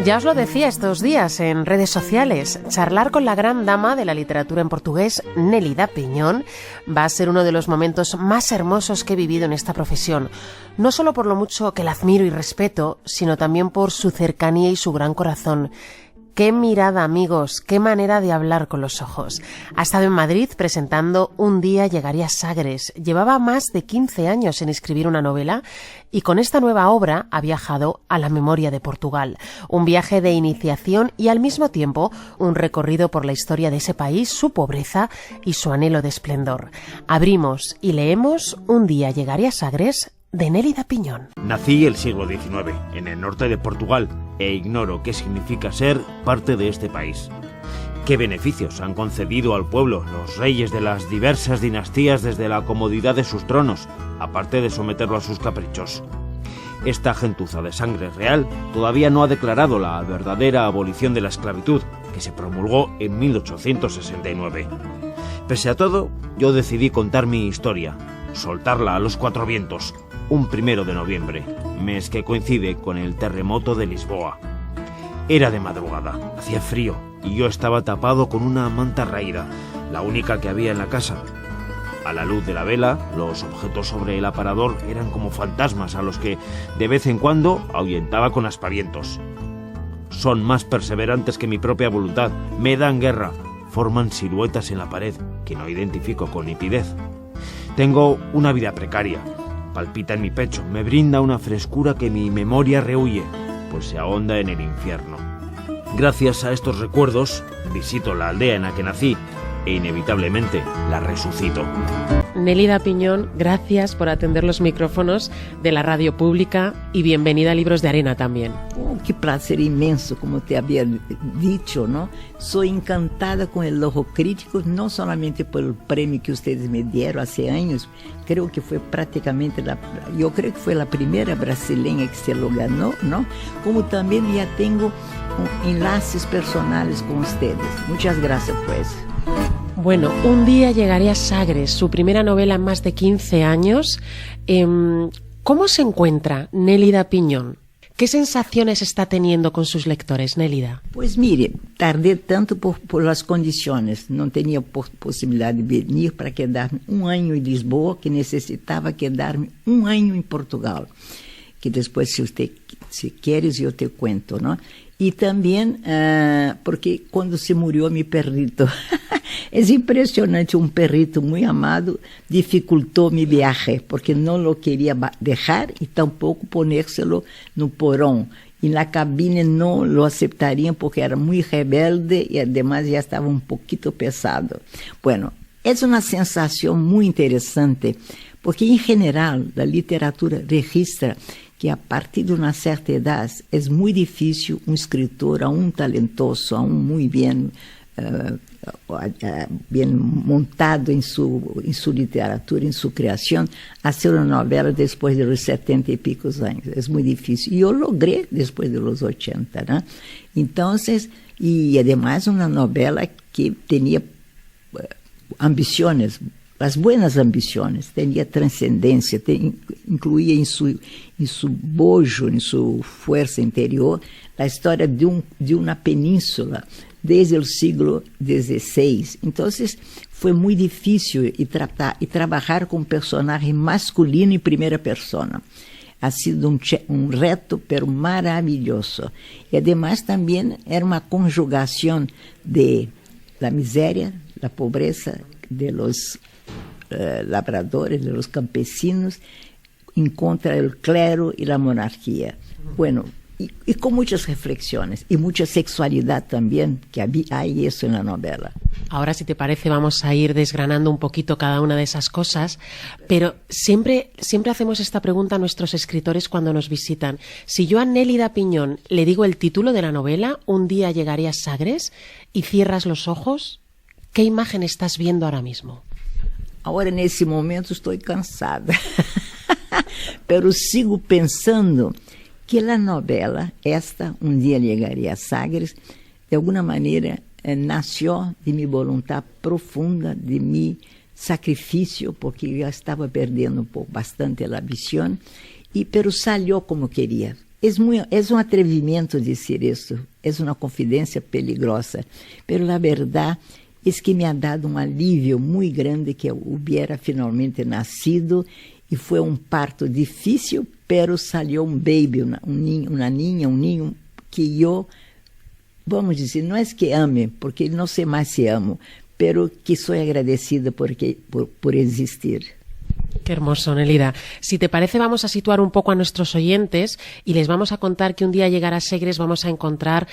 Ya os lo decía estos días en redes sociales, charlar con la gran dama de la literatura en portugués, Nélida Piñón, va a ser uno de los momentos más hermosos que he vivido en esta profesión. No solo por lo mucho que la admiro y respeto, sino también por su cercanía y su gran corazón. Qué mirada, amigos, qué manera de hablar con los ojos. Ha estado en Madrid presentando Un día llegaría a Sagres. Llevaba más de 15 años en escribir una novela y con esta nueva obra ha viajado a la memoria de Portugal. Un viaje de iniciación y al mismo tiempo un recorrido por la historia de ese país, su pobreza y su anhelo de esplendor. Abrimos y leemos Un día llegaría a Sagres, de Nélida Piñón. Nací el siglo XIX, en el norte de Portugal, e ignoro qué significa ser parte de este país. ¿Qué beneficios han concedido al pueblo los reyes de las diversas dinastías desde la comodidad de sus tronos, aparte de someterlo a sus caprichos? Esta gentuza de sangre real todavía no ha declarado la verdadera abolición de la esclavitud, que se promulgó en 1869. Pese a todo, yo decidí contar mi historia, soltarla a los cuatro vientos, un 1 de noviembre, mes que coincide con el terremoto de Lisboa. Era de madrugada, hacía frío y yo estaba tapado con una manta raída, la única que había en la casa. A la luz de la vela, los objetos sobre el aparador eran como fantasmas a los que de vez en cuando ahuyentaba con aspavientos. Son más perseverantes que mi propia voluntad, me dan guerra, forman siluetas en la pared que no identifico con nitidez. Tengo una vida precaria, palpita en mi pecho, me brinda una frescura que mi memoria rehúye, pues se ahonda en el infierno. Gracias a estos recuerdos, visito la aldea en la que nací e inevitablemente la resucito. Nélida Piñón, gracias por atender los micrófonos de la radio pública y bienvenida a Libros de Arena también. Oh, qué placer inmenso, como te había dicho, ¿no? Soy encantada con el ojo crítico, no solamente por el premio que ustedes me dieron hace años, creo que fue prácticamente yo creo que fue la primera brasileña que se lo ganó, ¿no? Como también ya tengo enlaces personales con ustedes. Muchas gracias, pues. Bueno, Un día llegaría a Sagres, su primera novela en más de 15 años. ¿Cómo se encuentra Nélida Piñón? ¿Qué sensaciones está teniendo con sus lectores, Nélida? Pues mire, tardé tanto por las condiciones. No tenía posibilidad de venir para quedarme un año en Lisboa, que necesitaba quedarme un año en Portugal. Que después, si quieres, yo te cuento, ¿no? Y también porque cuando se murió mi perrito, es impresionante, un perrito muy amado dificultó mi viaje, porque no lo quería dejar y tampoco ponérselo no porón. Y en la cabina no lo aceptarían porque era muy rebelde y además ya estaba un poquito pesado. Bueno, es una sensación muy interesante, porque en general la literatura registra que a partir de una cierta edad es muy difícil un escritor, aún talentoso, aún muy bien montado en su literatura, en su creación, hacer una novela después de los 70 y pico años. Es muy difícil. Y yo logré después de los 80, ¿no? Entonces, y además una novela que tenía ambiciones, las buenas ambiciones, tenía trascendencia, incluía en su bojo, en su fuerza interior, la historia de una península desde el siglo XVI. Entonces fue muy difícil y trabajar con un personaje masculino en primera persona. Ha sido un reto, pero maravilloso. Y además también era una conjugación de la miseria, la pobreza de los labradores, de los campesinos, en contra del clero y la monarquía. Bueno, y con muchas reflexiones y mucha sexualidad también, que hay eso en la novela. Ahora, si te parece, vamos a ir desgranando un poquito cada una de esas cosas, pero siempre hacemos esta pregunta a nuestros escritores cuando nos visitan. Si yo a Nélida Piñón le digo el título de la novela, Un día llegaré a Sagres, y cierras los ojos, ¿qué imagen estás viendo ahora mismo? Ahora, en ese momento, estoy cansada, pero sigo pensando que la novela, Un día llegaría a Sagres, de alguna manera nació de mi voluntad profunda, de mi sacrificio, porque yo estaba perdiendo bastante la visión, pero salió como quería. es un atrevimiento decir esto, es una confidencia peligrosa, pero la verdad es que me ha dado un alivio muy grande que hubiera finalmente nacido, y fue un parto difícil, pero salió un baby, una niña, un niño que yo, vamos decir, no es que ame, porque no sé más si amo, pero que soy agradecida por existir. Qué hermoso, Nélida. Si te parece, vamos a situar un poco a nuestros oyentes y les vamos a contar que un día llegar a Segres vamos a encontrar,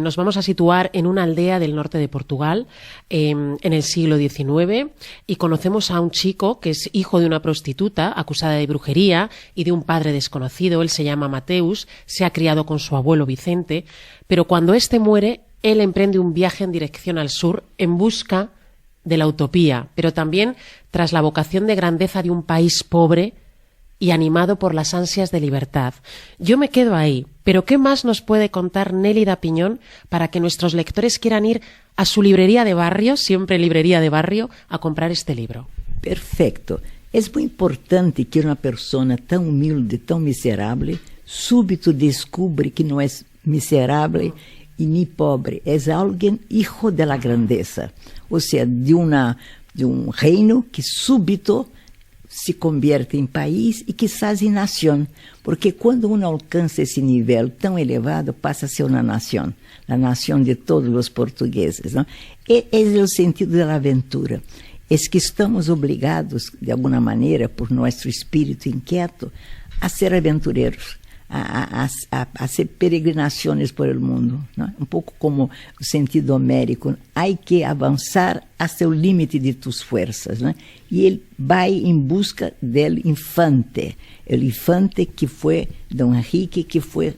nos vamos a situar en una aldea del norte de Portugal, en el siglo XIX, y conocemos a un chico que es hijo de una prostituta acusada de brujería y de un padre desconocido. Él se llama Mateus, se ha criado con su abuelo Vicente, pero cuando éste muere, él emprende un viaje en dirección al sur en busca de la utopía, pero también tras la vocación de grandeza de un país pobre y animado por las ansias de libertad. Yo me quedo ahí, pero ¿qué más nos puede contar Nélida Piñón para que nuestros lectores quieran ir a su librería de barrio, siempre librería de barrio, a comprar este libro? Perfecto. Es muy importante que una persona tan humilde, tan miserable, súbito descubre que no es miserable y ni pobre, es alguien hijo de la grandeza, o sea, de un reino que súbito se convierte en país y quizás en nación, porque cuando uno alcanza ese nivel tan elevado pasa a ser una nación, la nación de todos los portugueses, ¿no? Es el sentido de la aventura, es que estamos obligados, de alguna manera, por nuestro espíritu inquieto, a ser aventureros, a hacer peregrinaciones por el mundo, ¿no? Un poco como el sentido homérico, hay que avanzar hasta el límite de tus fuerzas, ¿no? Y él va en busca del infante, el infante que fue Don Enrique, que fue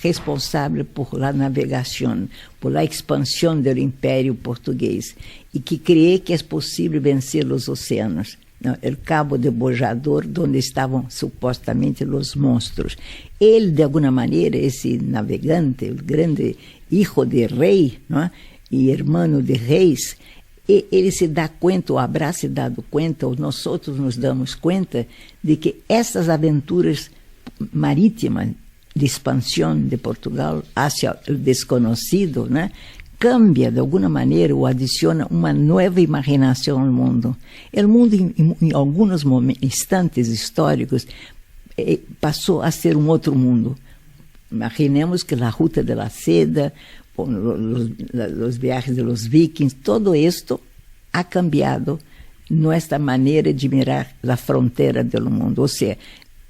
responsable por la navegación, por la expansión del imperio portugués, y que cree que es posible vencer los océanos, ¿no? El Cabo de Bojador, donde estaban supuestamente los monstruos. Él, de alguna manera, ese navegante, el grande hijo de rey, ¿no? Y hermano de reis, ele se dá cuenta, o habrá se dado cuenta, ou nosotros nos damos cuenta, de que essas aventuras marítimas de expansão de Portugal hacia o desconhecido, né, cambia de alguma maneira ou adiciona uma nova imaginação ao mundo. O mundo, em alguns instantes históricos, passou a ser um outro mundo. Imaginemos que a Ruta de la Seda, os viajes de los vikings, todo esto ha cambiado nossa maneira de mirar a fronteira do mundo. Ou seja,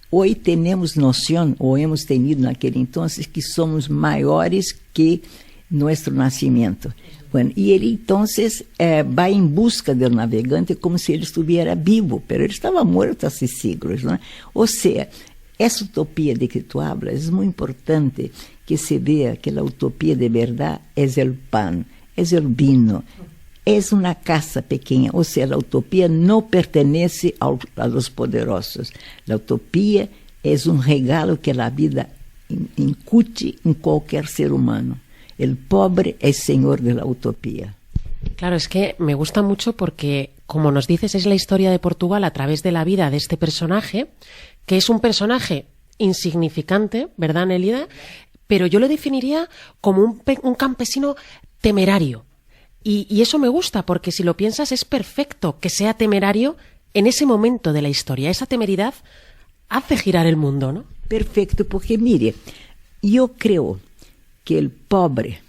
hoje temos noção, ou hemos tenido naquele entonces, que somos maiores que nosso nascimento. Bueno, e ele entonces vai em busca do navegante como se ele estivesse vivo, mas ele estava morto há séculos, não é? Ou seja, essa utopia de que tu hablas é muito importante que se vea que a utopia de verdade é o pan, é o vino, é uma casa pequena, ou seja, a utopia não pertence a los poderosos. A utopia é um regalo que a vida incute em qualquer ser humano. El pobre es señor de la utopía. Claro, es que me gusta mucho porque, como nos dices, es la historia de Portugal a través de la vida de este personaje, que es un personaje insignificante, ¿verdad, Nélida? Pero yo lo definiría como un campesino temerario. Y eso me gusta, porque si lo piensas es perfecto que sea temerario en ese momento de la historia. Esa temeridad hace girar el mundo, ¿no? Perfecto, porque mire, yo creo que el pobre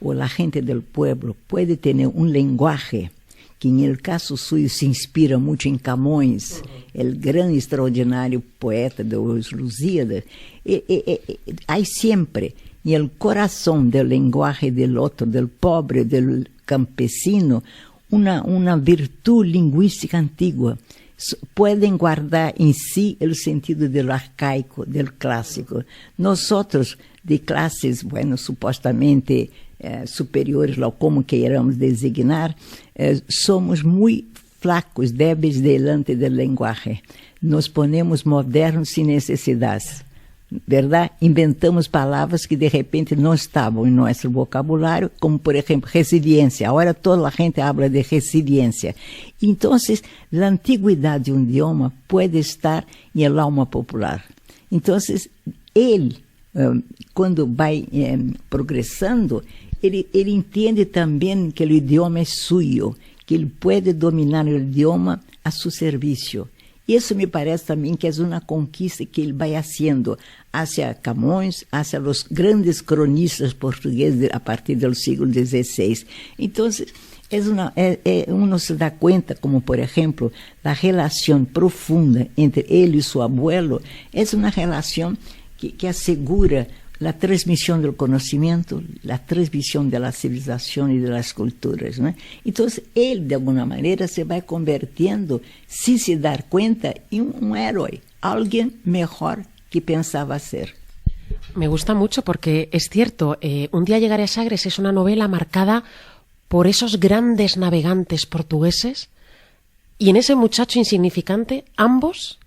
o la gente del pueblo puede tener un lenguaje que en el caso suyo se inspira mucho en Camões, el gran extraordinario poeta de los Lusíadas. Hay siempre en el corazón del lenguaje del otro, del pobre, del campesino, una virtud lingüística antigua. Pueden guardar en sí el sentido del arcaico, del clásico. Nosotros, de clases, bueno, supuestamente superiores, o como queiramos designar, somos muy flacos, débeis delante del lenguaje. Nos ponemos modernos sin necesidades, ¿verdad? Inventamos palavras que de repente não estavam em nosso vocabulário, como por exemplo resiliência. Agora toda a gente habla de resiliência. Então, a antiguidade de um idioma pode estar em el alma popular. Então, ele, quando vai progressando, ele entende também que o idioma é suyo, que ele pode dominar o idioma a seu serviço. Isso me parece também que é uma conquista que ele vai fazendo hacia Camões, hacia os grandes cronistas portugueses a partir do século XVI. Então, uno se dá conta, como por exemplo, a relação profunda entre ele e seu abuelo, é uma relação que assegura a transmissão do conhecimento, a transmissão da civilização e das culturas, né? Então, ele, de alguma maneira, se vai convertendo, sem se dar conta, em um herói, alguém melhor que pensaba ser. Me gusta mucho porque es cierto, Un día llegaré a Sagres es una novela marcada por esos grandes navegantes portugueses y en ese muchacho insignificante ambos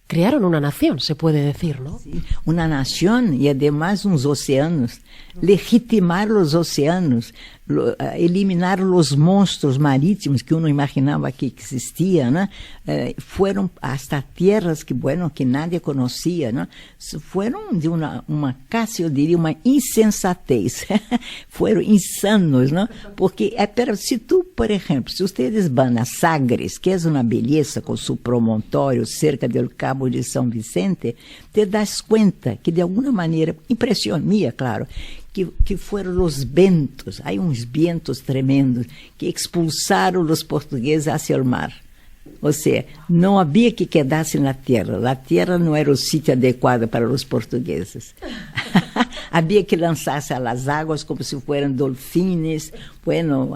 crearon una nación, se puede decir, ¿no? Sí, una nación y además unos océanos, legitimar los océanos, eliminar los monstruos marítimos que uno imaginaba que existían, ¿no? Fueron hasta tierras que nadie conocía, ¿no? Fueron de una casi, yo diría, una insensatez. Fueron insanos, ¿no? Porque, pero si tú, por ejemplo, si ustedes van a Sagres, que es una belleza con su promontorio cerca del Cabo de São Vicente, te das cuenta que de alguna manera, impresión mía, claro, que foram os ventos, há uns ventos tremendos que expulsaram os portugueses hacia o mar. Ou seja, não havia que quedasse na terra. A terra não era o sítio adequado para os portugueses. Havia que lançar-se às águas como se fossem dolfines,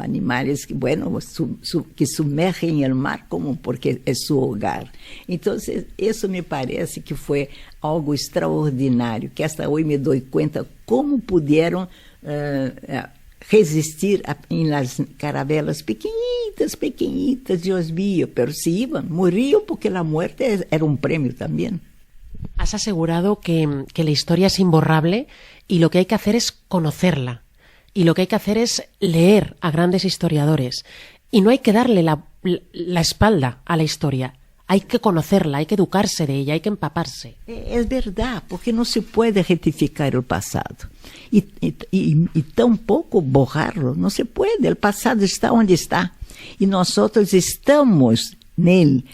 animais que, que submergem o mar como porque é seu hogar. Então, isso me parece que foi algo extraordinário, que hasta hoje me dou conta como puderam resistir em las caravelas pequenitas, Dios mío, pero se iban, moriam porque la muerte era un premio también. Has asegurado que la historia es imborrable y lo que hay que hacer es conocerla. Y lo que hay que hacer es leer a grandes historiadores. Y no hay que darle la espalda a la historia. Hay que conocerla, hay que educarse de ella, hay que empaparse. Es verdad, porque no se puede rectificar el pasado. Y tampoco borrarlo, no se puede. El pasado está donde está. Y nosotros estamos nele.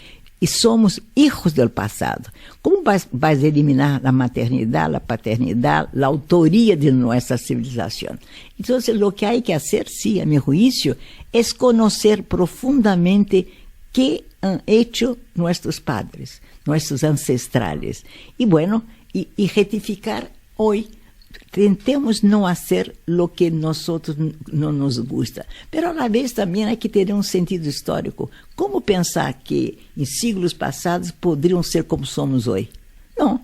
E somos hijos del pasado. Como vas a eliminar a maternidade, a paternidade, a autoria de nossa civilização? Então, o que há que fazer, sim, a meu juízo, é conhecer profundamente que han hecho nossos padres, nossos ancestrales. E, e retificar hoje. Tentemos não fazer o que nós não nos gusta. Mas, a la vez, também há que ter um sentido histórico. Como pensar que, em séculos passados, poderiam ser como somos hoje? Não.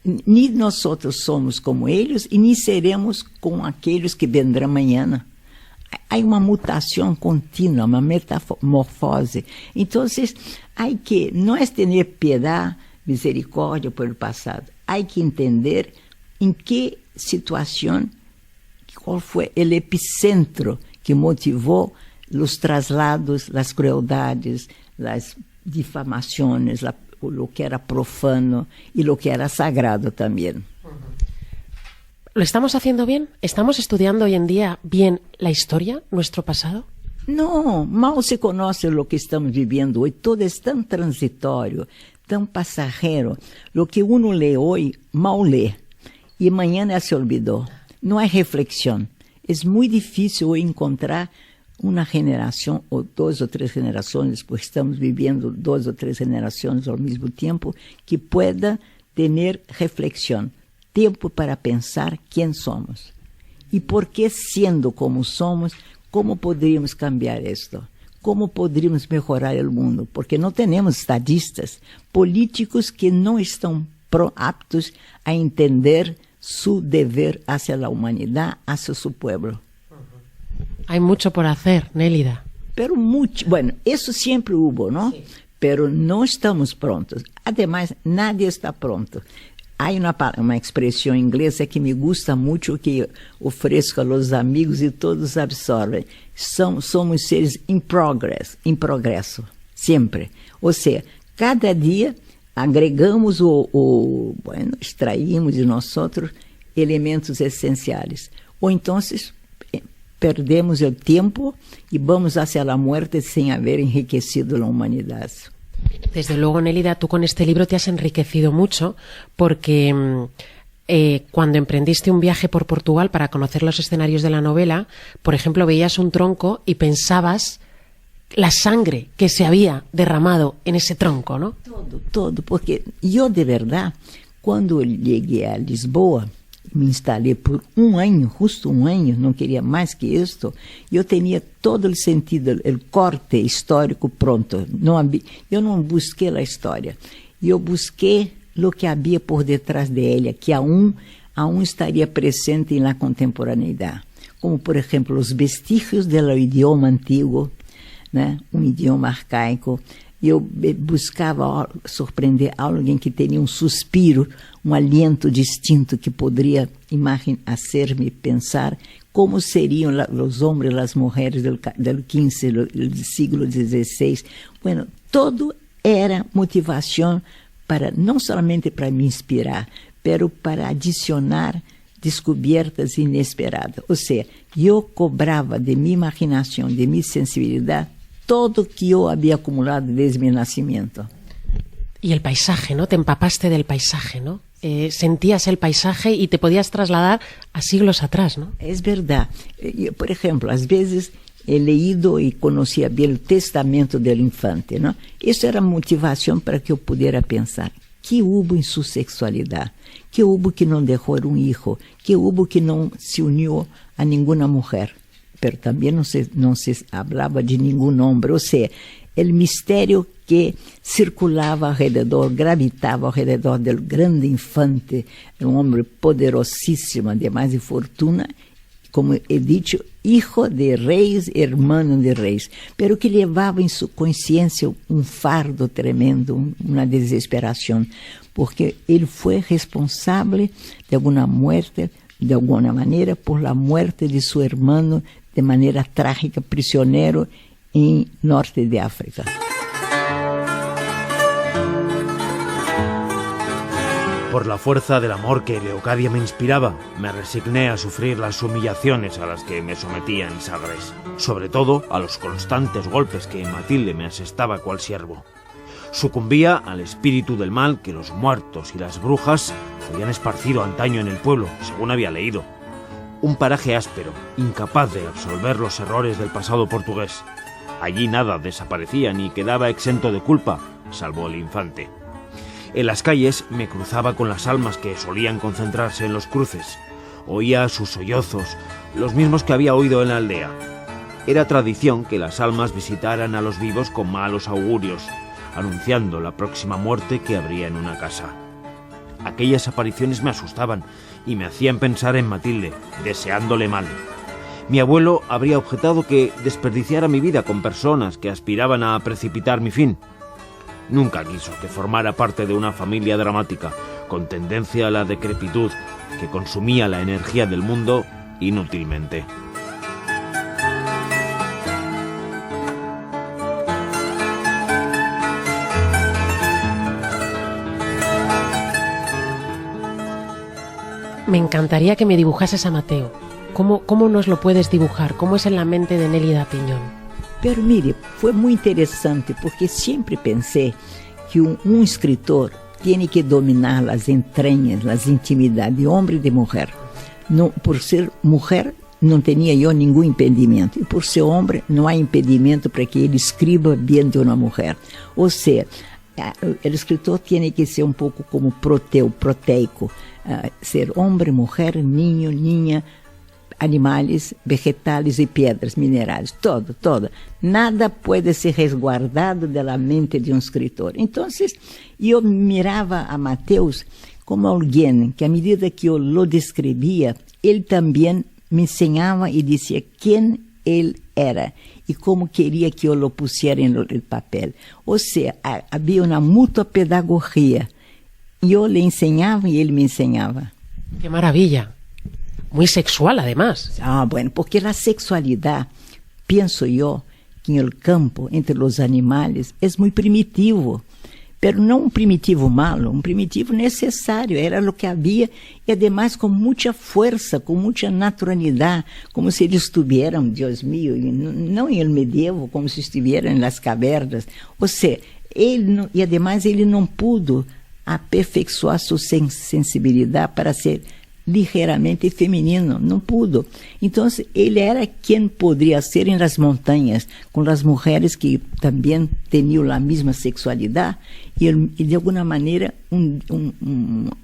Nem nós somos como eles e nem seremos com aqueles que vendrão amanhã. Há uma mutação contínua, uma metamorfose. Então, há que não é ter piedade, misericórdia por o passado. Há que entender em que situação, qual foi o epicentro que motivou os traslados, as crueldades, as difamações, o que era profano e o que era sagrado também. ¿Lo estamos haciendo bien? ¿Estamos estudiando hoy en día bien la historia, nuestro pasado? Não, mal se conhece o que estamos vivendo hoje. Todo é tão transitório, tão passageiro. O que uno lê hoje, mal lê. E amanhã já se olvidou. Não há reflexão. É muito difícil encontrar uma geração, ou 2 ou 3 gerações, porque estamos vivendo 2 ou 3 gerações ao mesmo tempo, que pueda ter reflexão, tempo para pensar quem somos. E por que, sendo como somos, como poderíamos cambiar isto? Como poderíamos melhorar o mundo? Porque não temos estadistas, políticos que não estão aptos a entender su deber hacia la humanidad, hacia su pueblo. Hay mucho por hacer, Nélida. Pero mucho, eso siempre hubo, ¿no? Sí. Pero no estamos prontos. Además, nadie está pronto. Hay uma expressão inglesa que me gusta muito, que ofereço a los amigos e todos absorvem. Somos seres em progresso, sempre. Ou seja, cada dia agregamos extraímos de nós outros elementos esenciales. O entonces perdemos el tiempo y vamos hacia la muerte sin haber enriquecido la humanidad. Desde luego, Nélida, tú con este libro te has enriquecido mucho porque cuando emprendiste un viaje por Portugal para conocer los escenarios de la novela, por ejemplo, veías un tronco y pensabas la sangre que se había derramado en ese tronco, ¿no? Todo, porque yo de verdad, cuando llegué a Lisboa, me instalé por un año, justo un año, no quería más que esto, yo tenía todo el sentido, el corte histórico pronto. Yo no busqué la historia, yo busqué lo que había por detrás de ella, que aún estaría presente en la contemporaneidad, como por ejemplo los vestigios del idioma antiguo, né? Un idioma arcaico. Eu buscava surpreender alguém que tinha um suspiro, um aliento distinto que poderia hacer-me pensar como seriam os homens e as mulheres do XV, do século XVI. Bueno, todo era motivação para, não somente para me inspirar, pero para adicionar descobertas inesperadas. Ou seja, eu cobrava de minha imaginação, de minha sensibilidade, todo que yo había acumulado desde mi nacimiento. Y el paisaje, ¿no? Te empapaste del paisaje, ¿no? Sentías el paisaje y te podías trasladar a siglos atrás, ¿no? Es verdad. Yo, por ejemplo, a veces he leído y conocía bien el testamento del infante, ¿no? Eso era motivación para que yo pudiera pensar que hubo en su sexualidad, que hubo que no dejó un hijo, que hubo que no se unió a ninguna mujer. Pero también no se hablaba de ningún hombre, o sea, el misterio que circulaba alrededor, gravitaba alrededor del grande infante, un hombre poderosísimo, además de fortuna, como he dicho, hijo de reyes, hermano de reyes, pero que llevaba en su conciencia un fardo tremendo, una desesperación, porque él fue responsable de alguna muerte, de alguna manera, por la muerte de su hermano, de manera trágica, prisionero en norte de África. Por la fuerza del amor que Leocadia me inspiraba, me resigné a sufrir las humillaciones a las que me sometía en Sagres, sobre todo a los constantes golpes que Matilde me asestaba cual siervo. Sucumbía al espíritu del mal que los muertos y las brujas habían esparcido antaño en el pueblo, según había leído. Un paraje áspero, incapaz de absolver los errores del pasado portugués. Allí nada desaparecía ni quedaba exento de culpa, salvo el infante. En las calles me cruzaba con las almas que solían concentrarse en los cruces. Oía sus sollozos, los mismos que había oído en la aldea. Era tradición que las almas visitaran a los vivos con malos augurios, anunciando la próxima muerte que habría en una casa. Aquellas apariciones me asustaban y me hacían pensar en Matilde, deseándole mal. Mi abuelo habría objetado que desperdiciara mi vida con personas que aspiraban a precipitar mi fin. Nunca quiso que formara parte de una familia dramática, con tendencia a la decrepitud, que consumía la energía del mundo inútilmente. Me encantaría que me dibujases a Mateo. ¿Cómo nos lo puedes dibujar? ¿Cómo es en la mente de Nélida Piñón? Pero mire, fue muy interesante porque siempre pensé que un escritor tiene que dominar las entrañas, las intimidades de hombre y de mujer. No, por ser mujer no tenía yo ningún impedimento y por ser hombre no hay impedimento para que él escriba bien de una mujer. O sea, el escritor tiene que ser un poco como proteico, ser hombre, mujer, niño, niña, animales, vegetales y piedras, minerales, todo. Nada puede ser resguardado de la mente de un escritor. Entonces, yo miraba a Mateus como alguien que a medida que yo lo describía, él también me enseñaba y decía quién él era y cómo quería que yo lo pusiera en el papel. O sea, había una mutua pedagogía. Yo le enseñaba y él me enseñaba. ¡Qué maravilla! Muy sexual, además. Bueno, porque la sexualidad, pienso yo, que en el campo, entre los animales, es muy primitivo. pero não um primitivo malo, um primitivo necessário, era o que havia, e además com muita força, com muita naturalidade, como se eles estuvieran, Deus mío, não em el medievo, como se estuvieran nas cavernas. Ou seja, e además ele não pudo aperfeiçoar sua sensibilidade para ser ligeiramente feminino, não pudo. Então, ele era quem poderia ser em las montanhas, com as mulheres que também tinham a mesma sexualidade, e de alguma maneira um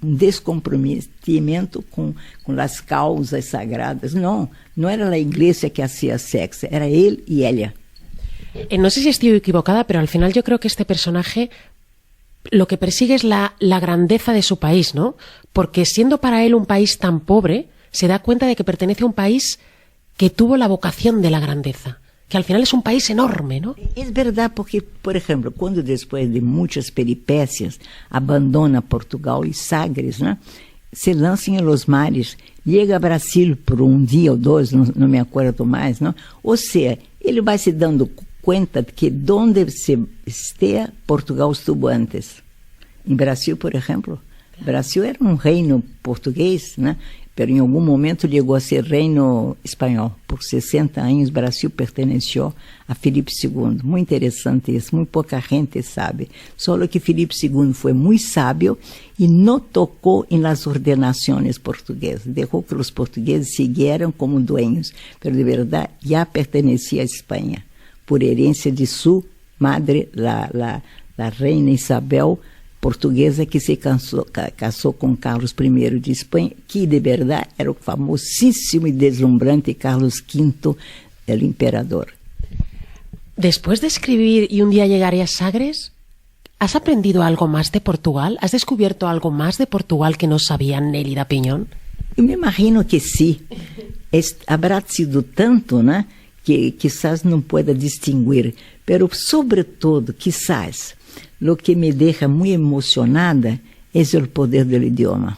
descomprometimento com as causas sagradas. Não era a igreja que hacía sexo, era ele e ela. No sé si estoy equivocada, pero al final yo creo que este personaje lo que persigue es la grandeza de su país, ¿no? Porque siendo para él un país tan pobre, se da cuenta de que pertenece a un país que tuvo la vocación de la grandeza, que al final es un país enorme, ¿no? Es verdad, porque, por ejemplo, cuando después de muchas peripecias abandona Portugal y Sagres, ¿no?, se lanza en los mares, llega a Brasil por un día o dos, no me acuerdo más, ¿no? O sea, ele vai se dando cuenta de que donde se esté, Portugal estuvo antes. En Brasil, por ejemplo, Brasil era un reino portugués, ¿no?, pero en algún momento llegó a ser reino español. Por 60 años Brasil perteneció a Felipe II. Muy interesante eso, muy poca gente sabe. Solo que Felipe II fue muy sabio y no tocó en las ordenaciones portuguesas. Dejó que los portugueses siguieran como dueños, pero de verdad ya pertenecía a España, por herencia de su madre, la reina Isabel, portuguesa, que se casou com Carlos I de Espanha, que de verdade era o famosíssimo e deslumbrante Carlos V, el imperador. Después de escribir Y un día llegaré a Sagres, ¿has aprendido algo más de Portugal? ¿Has descubierto algo más de Portugal que no sabía Nélida Piñón? Eu me imagino que sí. Habrá sido tanto, né, que quizás não pueda distinguir, pero sobre todo, quizás, lo que me deja muy emocionada es el poder del idioma.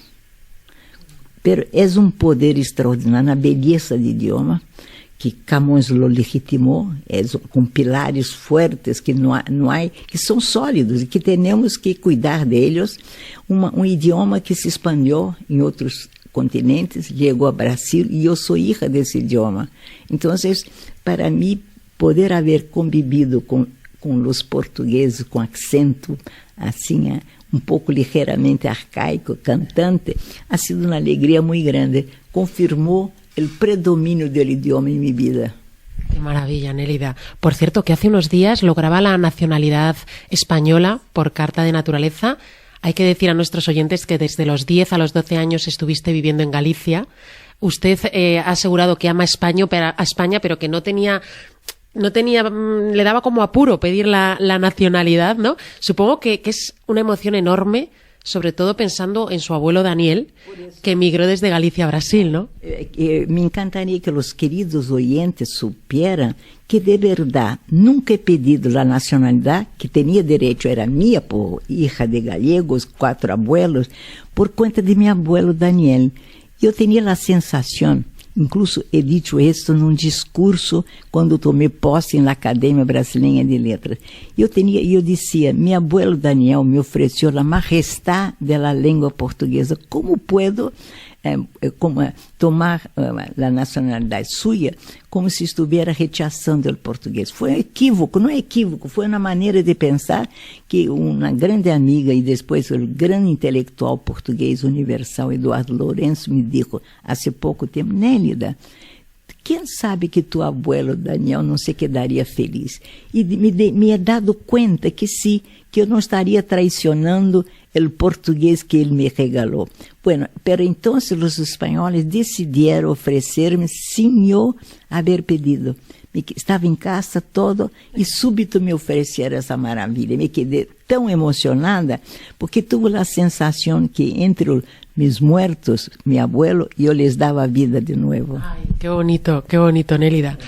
Pero es un poder extraordinario, la belleza del idioma, que Camões lo legitimó, con pilares fuertes que no hay, que son sólidos y que tenemos que cuidar de ellos. Un idioma que se expandió en otros continentes, llegó a Brasil y yo soy hija de ese idioma. Entonces, para mí, poder haber convivido con los portugueses com acento assim, um pouco ligeiramente arcaico, cantante, ha sido uma alegria muito grande. Confirmou o predomínio do idioma em minha vida. Qué maravilla, Nélida. Por cierto, que hace unos días lograba la nacionalidad española por carta de naturaleza. Hay que decir a nuestros oyentes que desde los 10 a los 12 años estuviste viviendo en Galicia. Usted ha asegurado que ama a España, pero que no tenía, le daba como apuro pedir la nacionalidad, ¿no? Supongo que es una emoción enorme, sobre todo pensando en su abuelo Daniel, que emigró desde Galicia a Brasil, ¿no? Me encantaría que los queridos oyentes supieran que de verdad nunca he pedido la nacionalidad, que tenía derecho, era mía por hija de gallegos, 4 abuelos, por cuenta de mi abuelo Daniel. Yo tenía la sensación, incluso he dicho esto en un discurso cuando tomé posse en la Academia Brasileña de Letras. Yo decía, mi abuelo Daniel me ofreció la majestad de la lengua portuguesa. ¿Cómo puedo tomar la nacionalidad suya como si estuviera rechazando el portugués? Fue equívoco, no es equívoco, fue una manera de pensar que una grande amiga y después el gran intelectual portugués universal Eduardo Lourenço me dijo hace poco tiempo: Nélida, ¿quién sabe que tu abuelo Daniel no se quedaría feliz? Y me he dado cuenta que sí, que yo no estaría traicionando el portugués que él me regaló. Bueno, pero entonces los españoles decidieron ofrecerme sin yo haber pedido. Estaba en casa todo y súbito me ofrecieron esa maravilla. Me quedé tan emocionada porque tuve la sensación que entre mis muertos, mi abuelo, yo les daba vida de nuevo. Ay, qué bonito, Nélida.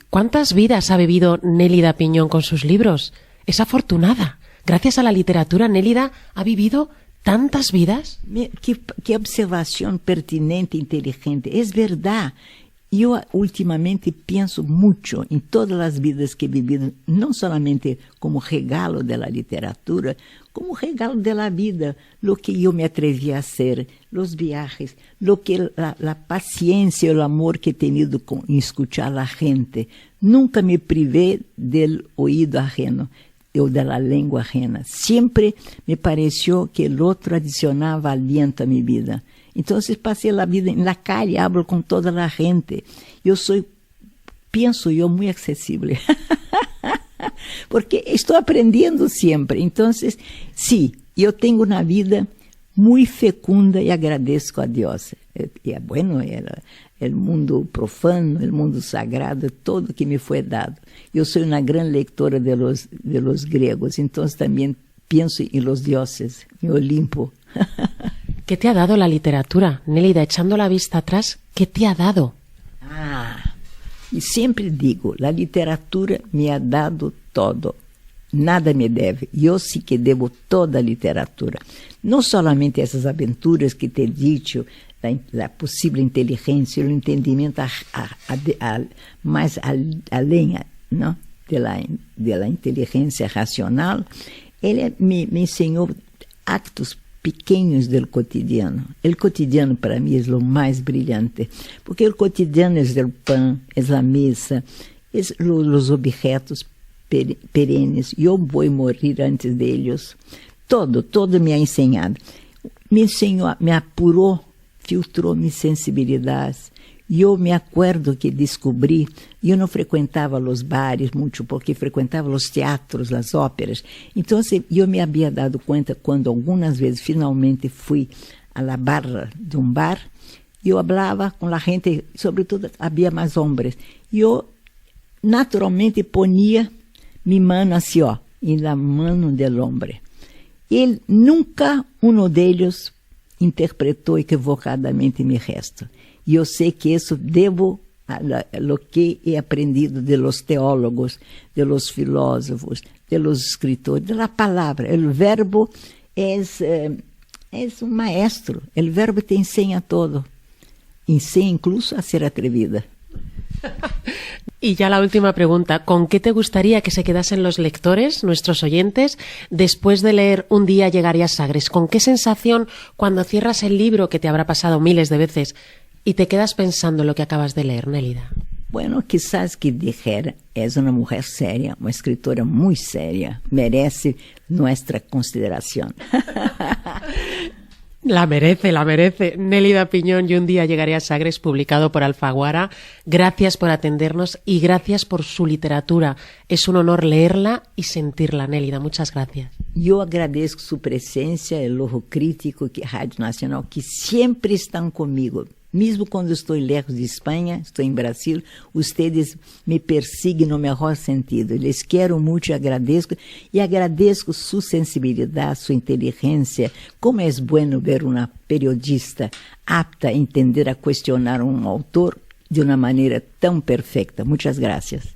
¿Cuántas vidas ha vivido Nélida Piñón con sus libros? Es afortunada. Gracias a la literatura, Nélida ha vivido tantas vidas. Qué observación pertinente, inteligente. Es verdad. Yo últimamente pienso mucho en todas las vidas que he vivido, no solamente como regalo de la literatura, como regalo de la vida, lo que yo me atreví a hacer, los viajes, lo que la paciencia, el amor que he tenido en escuchar a la gente. Nunca me privé del oído ajeno o de la lengua ajena. Siempre me pareció que el otro adicionaba aliento a mi vida. Entonces pasé la vida en la calle, hablo con toda la gente. Pienso yo muy accesible, porque estoy aprendiendo siempre. Entonces, sí, yo tengo una vida muy fecunda y agradezco a Dios. Y bueno, el mundo profano, el mundo sagrado, todo que me fue dado. Yo soy una gran lectora de los griegos, entonces también pienso en los dioses, en Olimpo. ¿Qué te ha dado la literatura, Nélida? Echando la vista atrás, ¿qué te ha dado? Y siempre digo, la literatura me ha dado todo. Nada me debe. Yo sí que debo toda a literatura. No solamente essas aventuras que te he dicho, la posible inteligencia, el entendimiento más além, ¿no? de la inteligencia racional. Él me enseñó actos pequeños del cotidiano. El cotidiano para mí es lo más brillante, porque el cotidiano es el pan, es la mesa, es los objetos perennes. Yo voy a morir antes de ellos. Todo me ha enseñado. Me enseñó, me apuró, filtró mis sensibilidades. Yo me acuerdo que descobrí, yo no frecuentaba los bares mucho, porque frecuentaba los teatros, las óperas. Entonces, yo me había dado cuenta cuando algunas veces finalmente fui a la barra de un bar, yo hablaba con la gente, sobre todo había más hombres. Yo naturalmente ponía mi mano así, en la mano del hombre. Él nunca, uno de ellos, interpretou equivocadamente mi gesto. Yo sé que eso debo a lo que he aprendido de los teólogos, de los filósofos, de los escritores, de la palabra. El verbo es un maestro. El verbo te enseña todo. Enseña incluso a ser atrevida. Y ya la última pregunta, ¿con qué te gustaría que se quedasen los lectores, nuestros oyentes, después de leer Un día llegaré a Sagres? ¿Con qué sensación cuando cierras el libro, que te habrá pasado miles de veces, y te quedas pensando en lo que acabas de leer, Nélida? Bueno, quizás que dijera, es una mujer seria, una escritora muy seria, merece nuestra consideración. La merece. Nélida Piñón y Un día llegaré a Sagres, publicado por Alfaguara. Gracias por atendernos y gracias por su literatura. Es un honor leerla y sentirla, Nélida. Muchas gracias. Yo agradezco su presencia, el ojo crítico que Radio Nacional, que siempre están conmigo. Mesmo quando estou lejos de Espanha, estou em Brasil, ustedes me persiguen no mejor sentido. Les quero muito e agradeço sua sensibilidade, sua inteligência. Como é bueno ver uma periodista apta a entender, a questionar um autor de uma maneira tão perfeita. Muitas gracias.